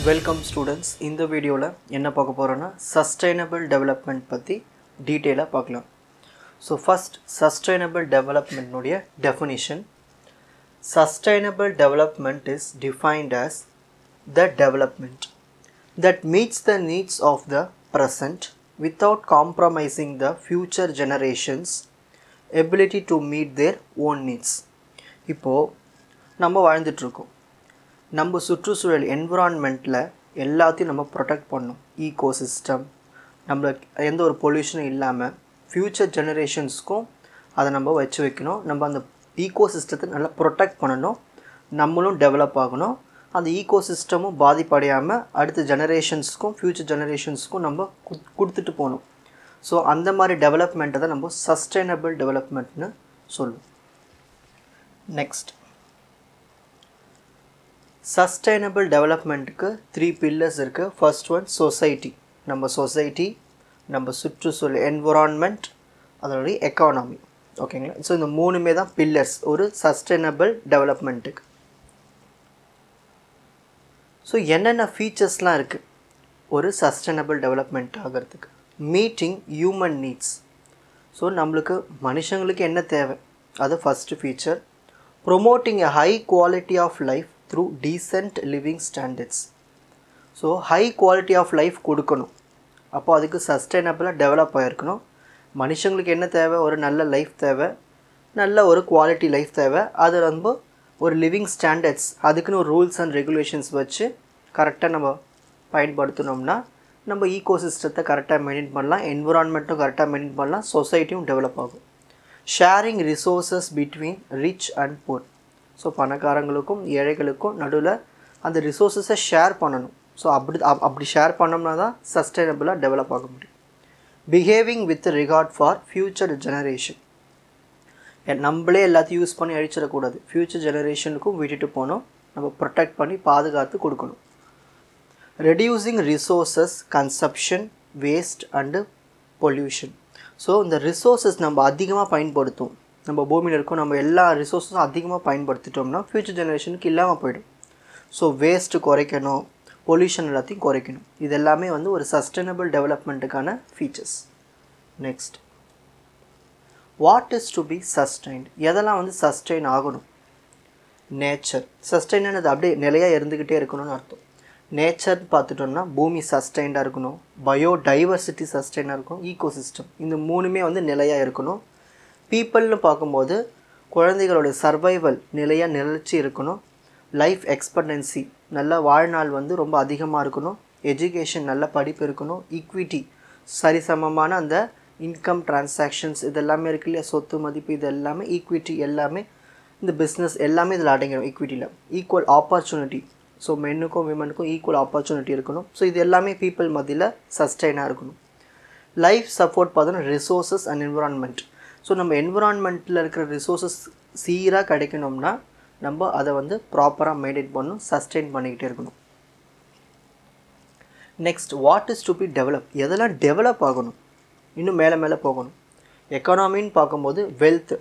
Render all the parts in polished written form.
Welcome students. இந்த வீடியோல என்ன பார்க்க போறோம்னா sustainable development பத்தி டீடைலா பார்க்கலாம். So first sustainable development உடைய definition. Sustainable development is defined as the development that meets the needs of the present without compromising the future generations ability to meet their own needs. இப்போ நம்ம வாழ்ந்துட்டு இருக்கோம். நம்ம சுற்றுச்சூழல் என்விரான்மெண்ட்டில் எல்லாத்தையும் நம்ம ப்ரொடெக்ட் பண்ணணும். ஈகோசிஸ்டம் நம்மளுக்கு எந்த ஒரு பொல்யூஷனும் இல்லாமல் ஃப்யூச்சர் ஜெனரேஷன்ஸ்க்கும் அதை நம்ம வச்சு வைக்கணும். நம்ம அந்த ஈகோசிஸ்டத்தை நல்லா ப்ரொடெக்ட் பண்ணணும். நம்மளும் டெவலப் ஆகணும். அந்த ஈகோசிஸ்டமும் பாதிப்படையாமல் அடுத்த ஜெனரேஷன்ஸ்க்கும் ஃப்யூச்சர் ஜெனரேஷன்ஸ்க்கும் நம்ம கொடுத்துட்டு போகணும். ஸோ அந்த மாதிரி டெவலப்மெண்ட்டை தான் நம்ம சஸ்டைனபிள் டெவலப்மெண்ட்னு சொல்லுவோம். நெக்ஸ்ட், சஸ்டைனபிள் டெவலப்மெண்ட்டுக்கு 3 pillars இருக்குது. ஃபர்ஸ்ட் ஒன் சொசைட்டி, நம்ம சொசைட்டி, நம்ம சுற்றுச்சூழல் என்விரான்மெண்ட், அதனுடைய எக்கானமி. ஓகேங்களா? ஸோ இந்த மூணுமே தான் பில்லர்ஸ் ஒரு சஸ்டைனபிள் டெவலப்மெண்ட்டுக்கு. ஸோ என்னென்ன ஃபீச்சர்ஸ்லாம் இருக்குது ஒரு சஸ்டைனபிள் டெவலப்மெண்ட் ஆகிறதுக்கு? Meeting human needs. ஸோ நம்மளுக்கு மனுஷங்களுக்கு என்ன தேவை, அது first feature. Promoting a high quality of life through decent living standards. So high quality of life கொடுக்கணும். அப்போ அதுக்கு சஸ்டைனபிளாக டெவலப் ஆகிருக்கணும். மனுஷங்களுக்கு என்ன தேவை, ஒரு நல்ல லைஃப் தேவை, நல்ல ஒரு குவாலிட்டி லைஃப் தேவை. அது ரொம்ப ஒரு லிவிங் ஸ்டாண்டர்ட்ஸ், அதுக்குன்னு ஒரு ரூல்ஸ் அண்ட் ரெகுலேஷன்ஸ் வச்சு கரெக்டாக நம்ம பயன்படுத்தினோம்னா நம்ம ஈகோசிஸ்டத்தை கரெக்டாக மெயின்டைன் பண்ணலாம், என்விரான்மெண்ட்டும் கரெக்டாக மெயின்டைன் பண்ணலாம், சொசைட்டியும் டெவலப் ஆகும். Sharing resources between rich and poor. So பணக்காரங்களுக்கும் ஏழைகளுக்கும் நடுவில் அந்த ரிசோர்ஸஸை ஷேர் பண்ணணும். ஸோ அப்படி ஷேர் பண்ணோம்னா தான் சஸ்டைனபிளாக டெவலப் ஆக முடியும். Behaving with regard for future generation. நம்மளே எல்லாத்தையும் யூஸ் பண்ணி அழிச்சிடக்கூடாது. ஃப்யூச்சர் ஜெனரேஷனுக்கும் விட்டுட்டு போகணும். நம்ம ப்ரொடெக்ட் பண்ணி பாதுகாத்து கொடுக்கணும். Reducing resources consumption, waste and pollution. So இந்த ரிசோர்ஸஸ் நம்ம அதிகமாக பயன்படுத்தும், நம்ம பூமியில் இருக்கும், நம்ம எல்லா ரிசோர்ஸஸும் அதிகமாக பயன்படுத்திட்டோம்னா ஃப்யூச்சர் ஜெனரேஷனுக்கு இல்லாமல் போயிடும். ஸோ வேஸ்ட்டு குறைக்கணும், பொல்யூஷன் எல்லாத்தையும் குறைக்கணும். இது எல்லாமே வந்து ஒரு சஸ்டைனபிள் டெவலப்மெண்ட்டுக்கான features. Next, what is to be sustained. எதெல்லாம் வந்து சஸ்டைன் ஆகணும்? நேச்சர். சஸ்டைனானது அப்படியே நிலையாக இருந்துக்கிட்டே இருக்கணும்னு அர்த்தம். நேச்சர்னு பார்த்துட்டோம்னா பூமி சஸ்டைண்டாக இருக்கணும், பயோடைவர்சிட்டி சஸ்டைனாக இருக்கணும், ஈகோசிஸ்டம் இந்த மூணுமே வந்து நிலையாக இருக்கணும். பீப்புள்னு பார்க்கும்போது குழந்தைகளோட சர்வைவல் நிலையாக நிலச்சி இருக்கணும். லைஃப் எக்ஸ்பெக்டன்சி நல்ல வாழ்நாள் வந்து ரொம்ப அதிகமாக இருக்கணும். எஜுகேஷன் நல்ல படிப்பு இருக்கணும். ஈக்விட்டி சரிசமமான அந்த இன்கம் டிரான்சாக்ஷன்ஸ் இதெல்லாமே இருக்கு இல்லையா, சொத்து மதிப்பு இது எல்லாமே ஈக்விட்டி, எல்லாமே இந்த பிஸ்னஸ் எல்லாமே இதில் அடங்கிடும். ஈக்விட்டியில் ஈக்குவல் ஆப்பர்ச்சுனிட்டி, ஸோ மென்னுக்கும் விமனுக்கும் ஈக்குவல் ஆப்பர்ச்சுனிட்டி இருக்கணும். ஸோ இது எல்லாமே பீப்புள் மத்தியில் சஸ்டைனாக இருக்கணும். லைஃப் சப்போர்ட் பார்த்தோன்னா ரிசோர்ஸஸ் அண்ட் என்விரான்மெண்ட். ஸோ நம்ம என்விரான்மெண்ட்டில் இருக்கிற ரிசோர்ஸஸ் சீராக கிடைக்கணும்னா நம்ம அதை வந்து ப்ராப்பராக மெயின்டைன் பண்ணணும், சஸ்டெயின் பண்ணிக்கிட்டே இருக்கணும். Next, what is to be develop. எதெல்லாம் டெவலப் ஆகணும், இன்னும் மேலே மேலே போகணும். எக்கானமின்னு பார்க்கும்போது வெல்த்,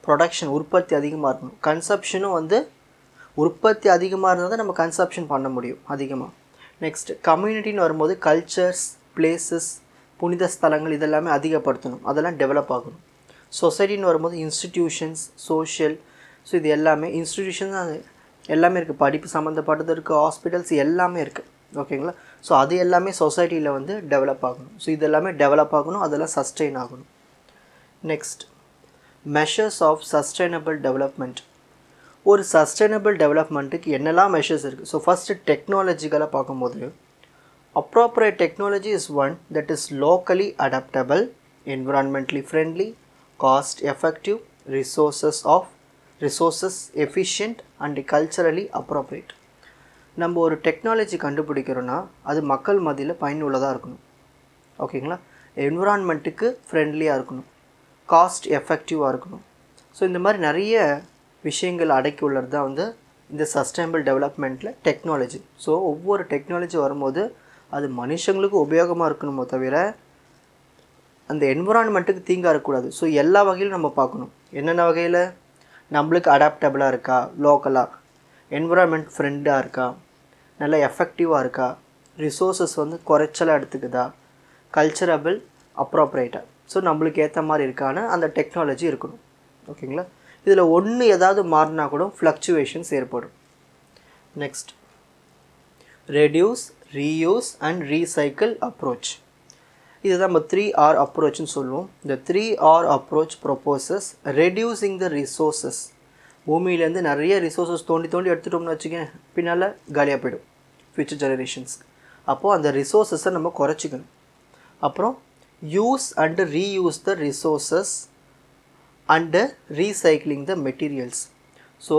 ப்ரொடக்ஷன் உற்பத்தி அதிகமாக இருக்கணும். கன்சப்ஷனும் வந்து உற்பத்தி அதிகமாக இருந்தால் தான் நம்ம கன்சப்ஷன் பண்ண முடியும் அதிகமாக. நெக்ஸ்ட், கம்யூனிட்டின்னு வரும்போது கல்ச்சர்ஸ், பிளேசஸ், புனித ஸ்தலங்கள் இதெல்லாமே அதிகப்படுத்தணும், அதெல்லாம் டெவலப் ஆகணும். சொசைட்டின்னு வரும்போது இன்ஸ்டிடியூஷன்ஸ், சோஷியல், ஸோ இது எல்லாமே இன்ஸ்டிடியூஷன்ஸ் அது எல்லாமே இருக்குது. படிப்பு சம்மந்தப்பட்டது இருக்குது, ஹாஸ்பிட்டல்ஸ் எல்லாமே இருக்குது. ஓகேங்களா? ஸோ அது எல்லாமே சொசைட்டியில் வந்து டெவலப் ஆகணும். ஸோ இது எல்லாமே டெவலப் ஆகணும், அதெல்லாம் சஸ்டெயின் ஆகணும். Next, measures of sustainable development. ஒரு சஸ்டைனபிள் டெவலப்மெண்ட்டுக்கு என்னெல்லாம் மெஷர்ஸ் இருக்குது? ஸோ ஃபஸ்ட்டு டெக்னாலஜிக்கலாக பார்க்கும்போது appropriate technology is one that is locally adaptable, environmentally friendly, cost effective, resources efficient and culturally appropriate. நம்ம ஒரு டெக்னாலஜி கண்டுபிடிக்கிறோன்னா அது மக்கள் மத்தியில் பயனுள்ளதாக இருக்கணும். ஓகேங்களா? என்விரான்மெண்ட்டுக்கு ஃப்ரெண்ட்லியாக இருக்கணும், காஸ்ட் எஃபெக்டிவாக இருக்கணும். ஸோ இந்த மாதிரி நிறைய விஷயங்கள் அடக்கி உள்ளது தான் வந்து இந்த சஸ்டைனபிள் டெவலப்மெண்ட்டில் டெக்னாலஜி. ஸோ ஒவ்வொரு டெக்னாலஜி வரும்போது அது மனுஷங்களுக்கு உபயோகமாக இருக்கணுமோ தவிர அந்த என்விரான்மெண்ட்டுக்கு தீங்காக இருக்கக்கூடாது. ஸோ எல்லா வகையிலும் நம்ம பார்க்கணும். என்னென்ன வகையில் நம்மளுக்கு அடாப்டபிளாக இருக்கா, லோக்கலாக என்விரான்மெண்ட் ஃப்ரெண்டாக இருக்கா, நல்லா எஃபெக்டிவாக இருக்கா, ரிசோர்ஸஸ் வந்து குறைச்சலாக எடுத்துக்குதா, கல்ச்சரபிள் அப்ராப்ரேட்டாக, ஸோ நம்மளுக்கு ஏற்ற மாதிரி இருக்கான அந்த டெக்னாலஜி இருக்கணும். ஓகேங்களா? இதில் ஒன்று ஏதாவது மாறினா கூட ஃப்ளக்சுவேஷன்ஸ் ஏற்படும். Next, reduce, reuse and recycle approach. இதுதான் நம்ம 3R அப்ரோச்னு சொல்லுவோம். இந்த 3R approach proposes reducing the resources. பூமியிலேருந்து நிறைய ரிசோர்ஸஸ் தோண்டி எடுத்துட்டோம்னு வச்சுக்கேன், பின்னால் காலியாக போய்டும் ஃபியூச்சர் ஜெனரேஷன்ஸ்க்கு. அப்போது அந்த ரிசோர்ஸஸை நம்ம குறைச்சிக்கணும். அப்புறம் use and reuse the resources and recycling the materials. So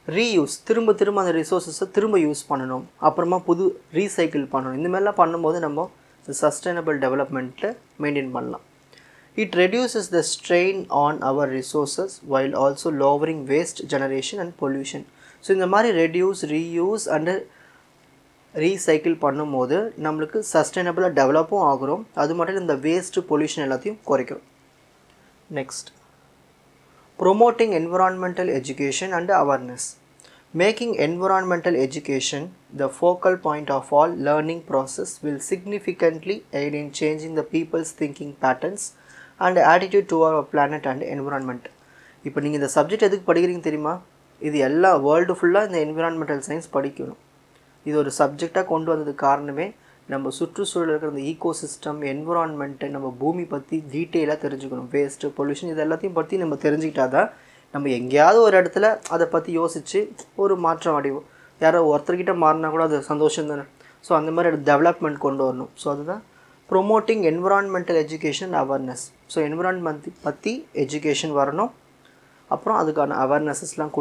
reuse, திரும்ப அந்த ரிசோர்ஸஸை திரும்ப யூஸ் பண்ணணும், அப்புறமா புது ரீசைக்கிள் பண்ணணும். இந்த மாதிரிலாம் பண்ணும்போது நம்ம சஸ்டைனபிள் டெவலப்மெண்ட்டை மெயின்டைன் பண்ணலாம். It reduces the strain on our resources while also lowering waste generation and pollution. So இந்த மாதிரி ரெடியூஸ், ரீயூஸ் அண்டு ரீசைக்கிள் பண்ணும்போது நம்மளுக்கு சஸ்டைனபிளாக டெவலப்பும் ஆகிறோம், அது மட்டும் இந்த வேஸ்ட்டு பொல்யூஷன் எல்லாத்தையும் குறைக்கிறோம். Next, promoting environmental education and awareness. Making environmental education the focal point of all learning process will significantly aid in changing the people's thinking patterns and attitude toward our planet and environment. இப்போ நீங்கள் இந்த subject எதுக்கு படிக்கிறீங்க தெரியுமா? இது எல்லா world ஃபுல்லாக இந்த என்விரான்மெண்டல் சயின்ஸ் படிக்கணும். இது ஒரு சப்ஜெக்டாக கொண்டு வந்ததுக்கு காரணமே நம்ம சுற்றுச்சூழல் இருக்கிற இந்த ஈகோசிஸ்டம், என்விரான்மெண்ட்டு, நம்ம பூமி பற்றி டீட்டெயிலாக தெரிஞ்சுக்கணும். வேஸ்ட்டு, பொல்யூஷன், இது எல்லாத்தையும் பற்றி நம்ம தெரிஞ்சுக்கிட்டா தான் நம்ம எங்கேயாவது ஒரு இடத்துல அதை பற்றி யோசித்து ஒரு மாற்றம் அடைவோம். யாரோ ஒருத்தர்கிட்ட மாறினா கூட அது சந்தோஷம் தானே. ஸோ அந்த மாதிரி டெவலப்மெண்ட் கொண்டு வரணும். ஸோ அதுதான் promoting environmental education awareness. So environment பற்றி எஜுகேஷன் வரணும், அப்புறம் அதுக்கான அவேர்னஸஸ்லாம்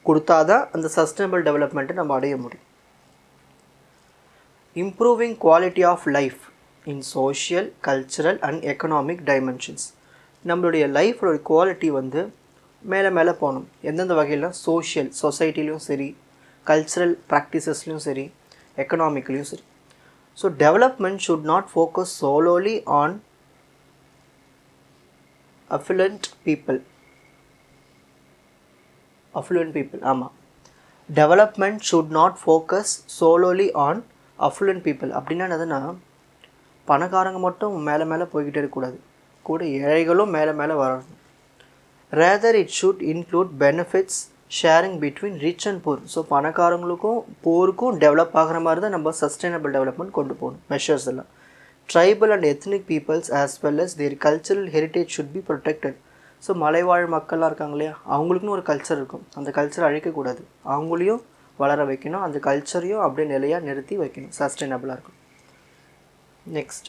கொடுத்தா தான் அந்த சஸ்டைனபிள் டெவலப்மெண்ட்டை நம்ம அடைய முடியும். Improving quality of life in social, cultural and economic dimensions. நம்மளுடைய லைஃபோட குவாலிட்டி வந்து மேலே போகணும். எந்தெந்த வகையில்? சோஷியல், சொசைட்டிலையும் சரி, கல்ச்சரல் ப்ராக்டிசஸ்லையும் சரி, எக்கனாமிக்லையும் சரி. So development should not focus solely on affluent people. ஆமாம், development should not focus solely on affluent people. அப்படின்னா என்னதுன்னா, பணக்காரங்க மட்டும் மேலே போய்கிட்டே இருக்கக்கூடாது, கூட ஏழைகளும் மேலே வரணும். Rather it should include benefits sharing between rich and poor. So பணக்காரங்களுக்கும் போருக்கும் டெவலப் ஆகிற மாதிரி தான் நம்ம சஸ்டைனபிள் டெவலப்மெண்ட் கொண்டு போகணும். மெஷர்ஸ் எல்லாம் tribal and ethnic peoples as well as their cultural heritage should be protected. So மலைவாழ் மக்கள்லாம் இருக்காங்க இல்லையா, அவங்களுக்குன்னு ஒரு கல்ச்சர் இருக்கும், அந்த கல்ச்சரை அழிக்கக்கூடாது, அவங்களையும் வளர வைக்கணும், அந்த கல்ச்சரையும் அப்படியே நிலையாக நிறுத்தி வைக்கணும், சஸ்டைனபிளாக இருக்கும். Next,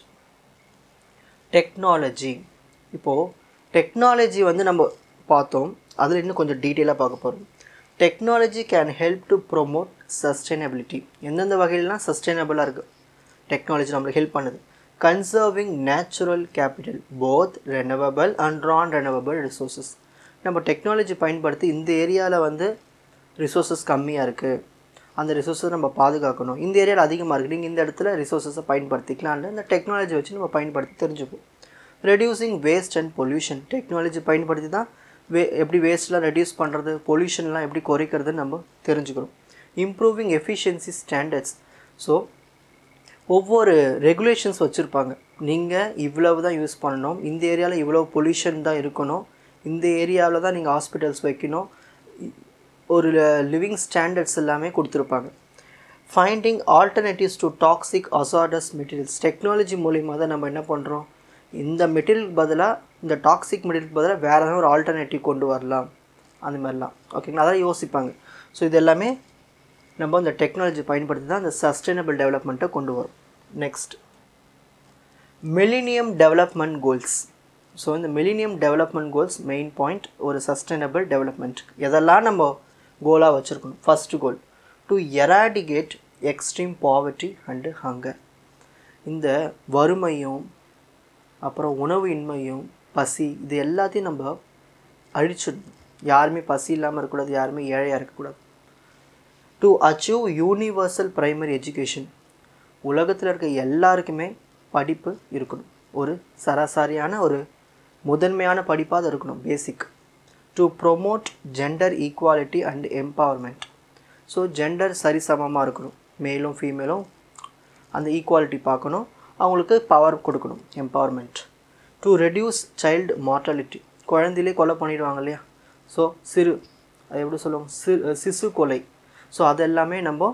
technology. இப்போது டெக்னாலஜி வந்து நம்ம பார்த்தோம், அதில் இன்னும் கொஞ்சம் டீட்டெயிலாக பார்க்க போகிறோம். Technology can help to promote sustainability. எந்தெந்த வகையிலாம் சஸ்டைனபிளாக இருக்குது டெக்னாலஜி நம்மளுக்கு ஹெல்ப் பண்ணுது? Conserving natural capital, both renewable and நான் ரெனவபிள் ரிசோர்ஸஸ். நம்ம டெக்னாலஜி பயன்படுத்தி இந்த ஏரியாவில் வந்து ரிசோர்ஸஸ் கம்மியாக இருக்குது, அந்த ரிசோர்ஸை நம்ம பாதுகாக்கணும். இந்த ஏரியாவில் அதிகமாக இருக்குது, நீங்கள் இந்த இடத்துல ரிசோர்ஸஸை பயன்படுத்திக்கலாம்னு இந்த டெக்னாலஜி வச்சு நம்ம பயன்படுத்தி தெரிஞ்சுப்போம். Reducing waste and pollution. Technology பயன்படுத்தி தான் எப்படி வேஸ்ட்லாம் ரெடியூஸ் பண்ணுறது, பொல்யூஷன்லாம் எப்படி குறைக்கிறதுன்னு நம்ம தெரிஞ்சுக்கிறோம். Improving efficiency standards. ஸோ ஒவ்வொரு ரெகுலேஷன்ஸ் வச்சுருப்பாங்க, நீங்கள் இவ்வளவு தான் யூஸ் பண்ணணும், இந்த ஏரியாவில் இவ்வளோ பொல்யூஷன் தான் இருக்கணும், இந்த ஏரியாவில் தான் நீங்கள் ஹாஸ்பிட்டல்ஸ் வைக்கணும், ஒரு லிவிங் ஸ்டாண்டர்ட்ஸ் எல்லாமே கொடுத்துருப்பாங்க. Finding alternatives to toxic hazards materials. Technology மூலிமா தான் நம்ம என்ன பண்ணுறோம், இந்த மெட்டீரியலுக்கு பதிலாக, இந்த டாக்ஸிக் மெட்டீரியலுக்கு பதிலாக வேறு ஏதாவது ஒரு ஆல்டர்னேட்டிவ் கொண்டு வரலாம், அந்த மாதிரிலாம். ஓகேங்களா, அதெல்லாம் யோசிப்பாங்க. ஸோ இது எல்லாமே நம்ம இந்த டெக்னாலஜி பயன்படுத்தி தான் இந்த சஸ்டைனபிள் டெவலப்மெண்ட்டை கொண்டு வரும். Next, millennium development goals. So இந்த millennium development goals main point ஒரு சஸ்டைனபிள் டெவலப்மெண்ட் எதெல்லாம் நம்ம கோலாக வச்சுருக்கணும். First goal, to eradicate extreme poverty and hunger. இந்த வறுமையும் அப்புறம் உணவு இன்மையும் பசி இது எல்லாத்தையும் நம்ம அழிச்சிடணும். யாருமே பசி இல்லாமல் இருக்கக்கூடாது, யாருமே ஏழையாக இருக்கக்கூடாது. To achieve universal primary education. உலகத்தில் இருக்க எல்லாருக்குமே படிப்பு இருக்கணும், ஒரு சராசரியான ஒரு முதன்மையான படிப்பாக அது இருக்கணும், basic. To promote gender equality and empowerment. So gender சரிசமமாக இருக்கணும், மேலும் ஃபீமேலும் அந்த ஈக்குவாலிட்டி பார்க்கணும், அவங்களுக்கு பவர் கொடுக்கணும், empowerment. To reduce child mortality, குழந்தையிலே கொலை பண்ணிடுவாங்க இல்லையா, ஸோ அது எப்படி சொல்லுவாங்க, சிசு கொலை. ஸோ அதெல்லாமே நம்ம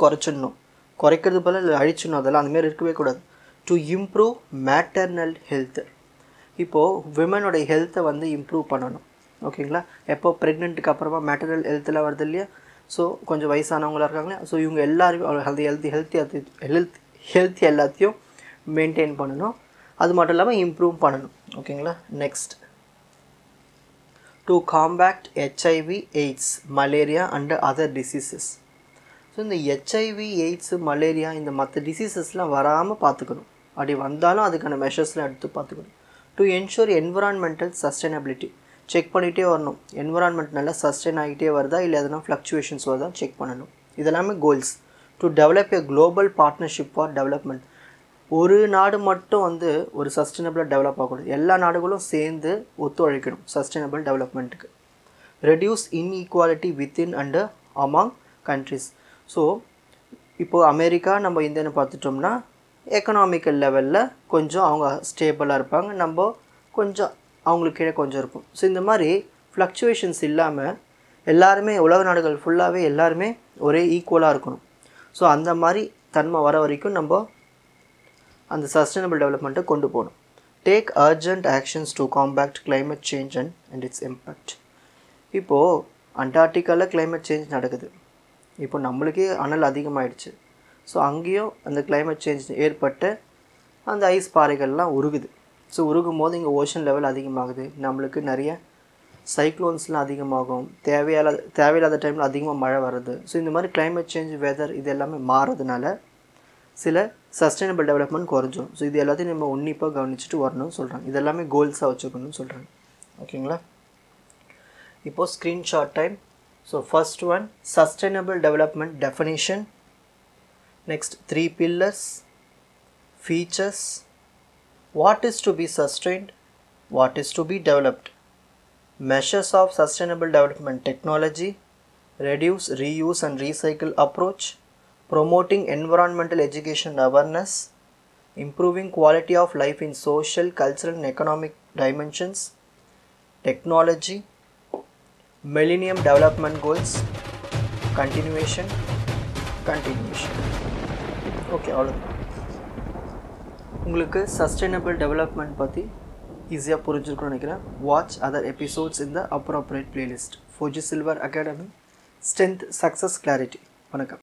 குறைச்சிடணும், குறைக்கிறது போல் அழிச்சிடணும், அதெல்லாம் அந்தமாரி இருக்கவே கூடாது. டு இம்ப்ரூவ் மேட்டர்னல் ஹெல்த்து, இப்போது விமனோடைய ஹெல்த்தை வந்து இம்ப்ரூவ் பண்ணணும். ஓகேங்களா, எப்போ ப்ரெக்னென்ட்டுக்கு அப்புறமா மேட்டர்னல் ஹெல்த்தில் வருது இல்லையா, ஸோ கொஞ்சம் வயசானவங்களாக இருக்காங்களே, ஸோ இவங்க எல்லாருமே ஹெல்த்தி எல்லாத்தையும் மெயின்டைன் பண்ணணும். அது மட்டும் இல்லாமல் இம்ப்ரூவ் பண்ணணும். ஓகேங்களா. Next, to compact HIV AIDS malaria and other diseases. So இந்த ஹெச்ஐவி எய்ட்ஸு மலேரியா இந்த மற்ற டிசீசஸ்லாம் வராமல் பார்த்துக்கணும், அப்படி வந்தாலும் அதுக்கான மெஷர்ஸ்லாம் எடுத்து பார்த்துக்கணும். To ensure environmental sustainability, check பண்ணிகிட்டே வரணும், என்விரான்மெண்ட் நல்லா சஸ்டைன் ஆகிட்டே வருதா இல்லை எதனா ஃப்ளக்சுவேஷன்ஸ் வருதா செக் பண்ணணும். இதெல்லாமே goals. To develop a global partnership for development, ஒரு நாடு மட்டும் வந்து ஒரு சஸ்டைனபிளாக டெவலப் ஆகக்கூடாது, எல்லா நாடுகளும் சேர்ந்து ஒத்துழைக்கணும் சஸ்டைனபிள் டெவலப்மெண்ட்டுக்கு. Reduce inequality within and among countries. So இப்போது அமெரிக்கா நம்ம இந்தியான்னு பார்த்துட்டோம்னா எக்கனாமிக்கல் லெவலில் கொஞ்சம் அவங்க ஸ்டேபிளாக இருப்பாங்க, நம்ம கொஞ்சம் அவங்களுக்கு கீழே கொஞ்சம் இருக்கும். ஸோ இந்த மாதிரி ஃப்ளக்சுவேஷன்ஸ் இல்லாமல் எல்லாருமே உலக நாடுகள் ஃபுல்லாகவே எல்லாருமே ஒரே ஈக்குவலாக இருக்கணும். ஸோ அந்த மாதிரி தன்மை வர வரைக்கும் நம்ம அந்த சஸ்டைனபிள் டெவலப்மெண்ட்டை கொண்டு போகணும். Take urgent actions to compact climate change and it's impact. இப்போது அண்டார்டிகாவில் கிளைமேட் சேஞ்ச் நடக்குது, இப்போ நம்மளுக்கே அனல் அதிகமாகிடுச்சு. ஸோ அங்கேயும் அந்த கிளைமேட் சேஞ்ச் ஏற்பட்டு அந்த ஐஸ் பாறைகள்லாம் உருகுது. ஸோ உருகும் போது இங்கே ஓஷன் லெவல் அதிகமாகுது, நம்மளுக்கு நிறைய சைக்ளோன்ஸ்லாம் அதிகமாகும், தேவையில்லாத டைமில் அதிகமாக மழை வருது. ஸோ இந்த மாதிரி கிளைமேட் சேஞ்ச், வெதர் இது எல்லாமே மாறுறதுனால சில சஸ்டைனபிள் டெவலப்மெண்ட் குறைஞ்சிடும். ஸோ இது எல்லாத்தையும் நம்ம உன்னிப்பாக கவனிச்சுட்டு வரணும்னு சொல்கிறாங்க. இதெல்லாமே கோல்ஸாக வச்சுக்கணும்னு சொல்கிறாங்க. ஓகேங்களா. இப்போது screenshot time. So first one, sustainable development definition. Next 3 pillars, features, what is to be sustained, what is to be developed, measures of sustainable development technology, reduce, reuse and recycle approach, promoting environmental education awareness, improving quality of life in social, cultural and economic dimensions, technology, millennium development goals, continuation. Okay, அவ்வளோதான். உங்களுக்கு sustainable development பற்றி ஈஸியாக புரிஞ்சிருக்குன்னு நினைக்கிறேன். Watch other episodes இன் த appropriate playlist. Fauji silver academy, strength, success, clarity. வணக்கம்.